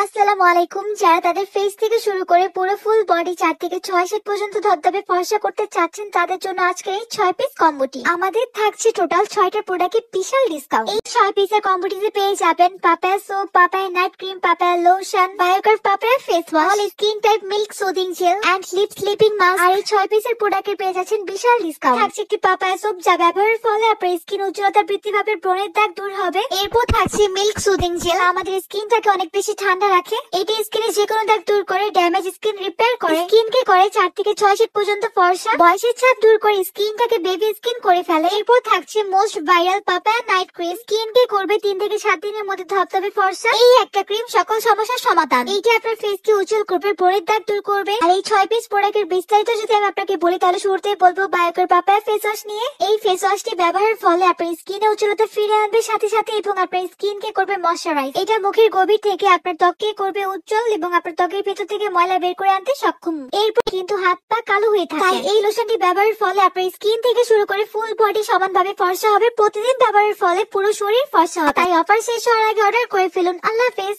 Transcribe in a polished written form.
আসসালামু আলাইকুম। যারা তাদের ফেস থেকে শুরু করে পুরো ফুল বডি 4 থেকে 6 সেট পর্যন্ত ধবধবে ফর্সা করতে চাচ্ছেন, তাদের জন্য আজকের এই 6 পিস কম্বোটি। আমাদের থাকছে টোটাল 6টা প্রোডাক্টে বিশাল ডিসকাউন্ট। এই 6 পিসের কম্বোটিতে পেয়ে যাবেন papaya soap, papaya night cream, papaya lotion, Biocarve papaya face wash, all skin type milk soothing gel and lip sleeping mask. আর এই 6 পিসের প্রোডাক্টে পেয়ে যাচ্ছেন বিশাল ডিসকাউন্ট। থাকছে একটি পাপায়া সোপ, যা ব্যবহারের ফলে আপনার স্কিন উজ্জ্বলতা বৃদ্ধি পাবে, ব্রণের দাগ দূর হবে। এরপর থাকছে মিল্ক সুদিং জেল, আমাদের স্কিনটাকে অনেক বেশি ঠান্ডা রাখে। এটি স্কিনে যে কোনো দাগ দূর করে, ড্যামেজ স্কিন রিপেয়ার করে, স্কিনকে করে 4 থেকে 6 সেট পর্যন্ত ফর্সা, বয়সের ছাপ দূর করে স্কিনটাকে বেবি স্কিন করে ফেলে। এরপর থাকছে most viral papaya night cream, স্কিনকে করবে 3 থেকে 7 দিনের মধ্যে ধবধবে ফর্সা। এই একটা ক্রিম সকল সমস্যার সমাধান। এইটা আপনার ফেসকে উজ্জ্বল করবে, ব্রণের দাগ দূর করবে। আর এই 6 পিস প্রোডাক্টের বিস্তারিত যদি আমি আপনাকে বলি, তাহলে শুরুতেই বলবো বায়োকার্ভ পাপায়া ফেস ওয়াশ নিয়ে। এই ফেস ওয়াশটি ব্যবহারের ফলে আপনার স্কিনে উজ্জ্বলতা ফিরে আনবে, সাথে সাথে এবং আপনার স্কিনকে করবে ময়শ্চারাইজ। এটা মুখের গভীর থেকে আপনার ত্বককে করবে উজ্জ্বল এবং আপনার ত্বকের ভেতর থেকে ময়লা বের করে আনতে সক্ষম। এরপর কিন্তু হাত পা কালো হয়ে থাকে, তাই এই লোশনটি ব্যবহারের ফলে আপনার স্কিন থেকে শুরু করে ফুল বডি সমানভাবে ফর্সা হবে। প্রতিদিন ব্যবহারের ফলে পুরো শরীর ফর্সা হবে। তাই অফার শেষ হওয়ার আগে অর্ডার করে ফেলুন। আল্লাহ হাফেজ।